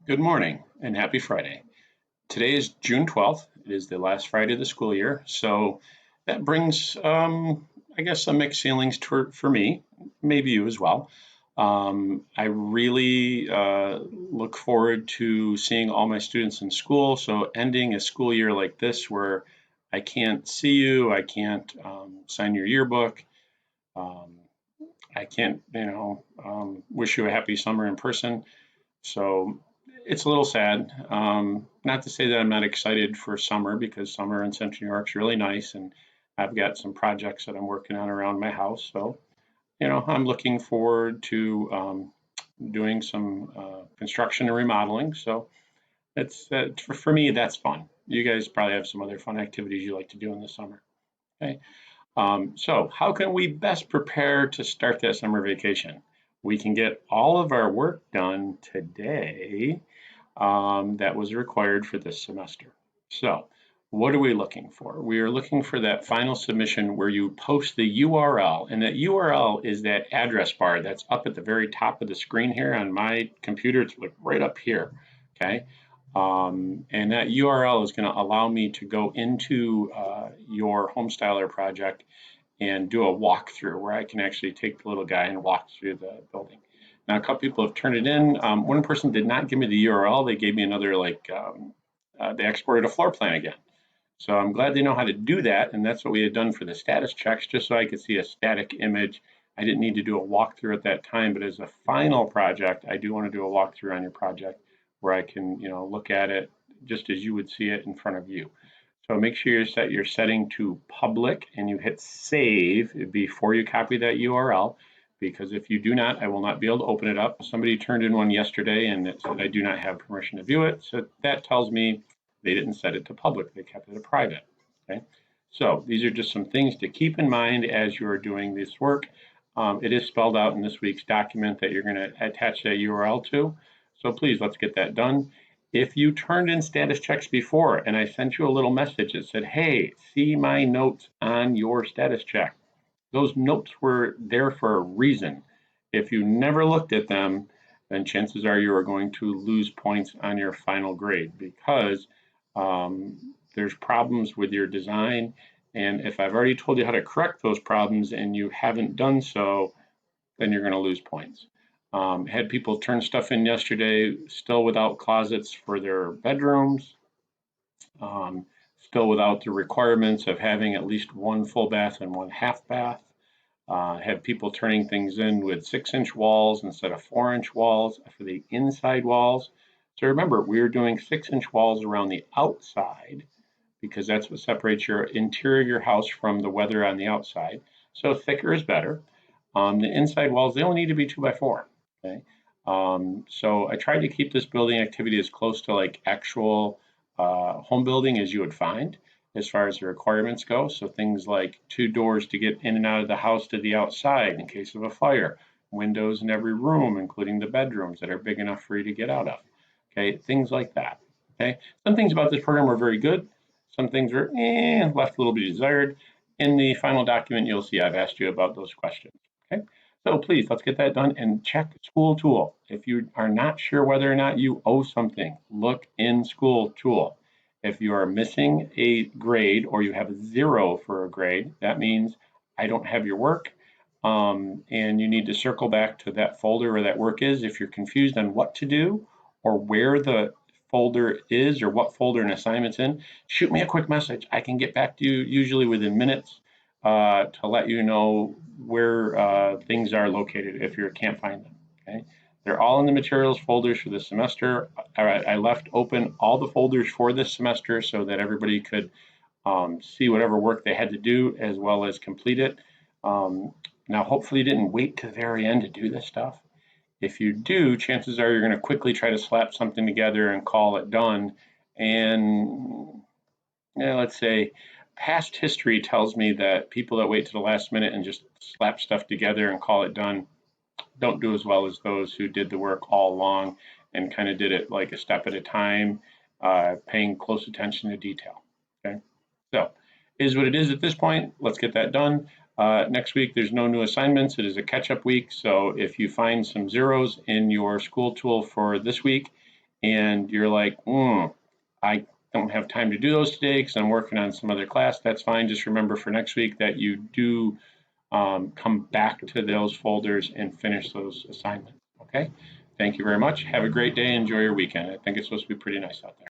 Good morning and happy Friday. Today is June 12th. It is the last Friday of the school year. So that brings, I guess, some mixed feelings for me, maybe you as well. I really look forward to seeing all my students in school. So ending a school year like this where I can't see you, I can't sign your yearbook, um, I can't, wish you a happy summer in person. So it's a little sad. Not to say that I'm not excited for summer because summer in Central New York is really nice, and I've got some projects that I'm working on around my house. So I'm looking forward to doing some construction and remodeling. So it's for me that's fun. You guys probably have some other fun activities you like to do in the summer. Okay. So how can we best prepare to start that summer vacation? We can get all of our work done today that was required for this semester. So what are we looking for? We are looking for that final submission where you post the URL, and that URL is that address bar that's up at the very top of the screen here on my computer. It's like right up here, okay? And that URL is going to allow me to go into your Homestyler project and do a walkthrough where I can actually take the little guy and walk through the building. Now, a couple people have turned it in. One person did not give me the URL. They gave me another, they exported a floor plan again. So I'm glad they know how to do that. And that's what we had done for the status checks, just so I could see a static image. I didn't need to do a walkthrough at that time, but as a final project, I do want to do a walkthrough on your project where I can, look at it just as you would see it in front of you. So make sure you set your setting to public and you hit save before you copy that URL, because if you do not, I will not be able to open it up. Somebody turned in one yesterday and it said I do not have permission to view it. So that tells me they didn't set it to public, they kept it a private. Okay. So these are just some things to keep in mind as you are doing this work. It is spelled out in this week's document that you're going to attach that URL to. So please, let's get that done. If you turned in status checks before and I sent you a little message that said, hey, see my notes on your status check, those notes were there for a reason. If you never looked at them, then chances are you are going to lose points on your final grade because there's problems with your design. And if I've already told you how to correct those problems and you haven't done so, then you're going to lose points. Had people turn stuff in yesterday still without closets for their bedrooms, still without the requirements of having at least one full bath and one half bath. Had people turning things in with 6-inch walls instead of 4-inch walls for the inside walls. So remember, we're doing 6-inch walls around the outside because that's what separates your interior of your house from the weather on the outside. So thicker is better. The inside walls, they only need to be 2x4. Okay. So I tried to keep this building activity as close to like actual home building as you would find as far as the requirements go. So things like 2 doors to get in and out of the house to the outside in case of a fire, windows in every room, including the bedrooms that are big enough for you to get out of. Okay, things like that. Okay, some things about this program are very good. Some things are left a little bit desired. In the final document, you'll see I've asked you about those questions. Okay, so please let's get that done and check School Tool. If you are not sure whether or not you owe something, look in School Tool. If you are missing a grade or you have a 0 for a grade, that means I don't have your work. And you need to circle back to that folder where that work is. If you're confused on what to do or where the folder is or what folder an assignment's in, shoot me a quick message. I can get back to you usually within minutes to let you know where things are located if you can't find them. Okay, they're all in the materials folders for this semester. I left open all the folders for this semester so that everybody could see whatever work they had to do as well as complete it. Now, hopefully, you didn't wait to the very end to do this stuff. If you do, chances are you're going to quickly try to slap something together and call it done. And let's say past history tells me that people that wait to the last minute and just slap stuff together and call it done don't do as well as those who did the work all along and kind of did it like a step at a time, paying close attention to detail. Okay, so is what it is at this point. Let's get that done. Next week, there's no new assignments. It is a catch-up week. So if you find some zeros in your school tool for this week and you're like, I don't have time to do those today because I'm working on some other class, that's fine. Just remember for next week that you do come back to those folders and finish those assignments. Okay. Thank you very much. Have a great day. Enjoy your weekend. I think it's supposed to be pretty nice out there.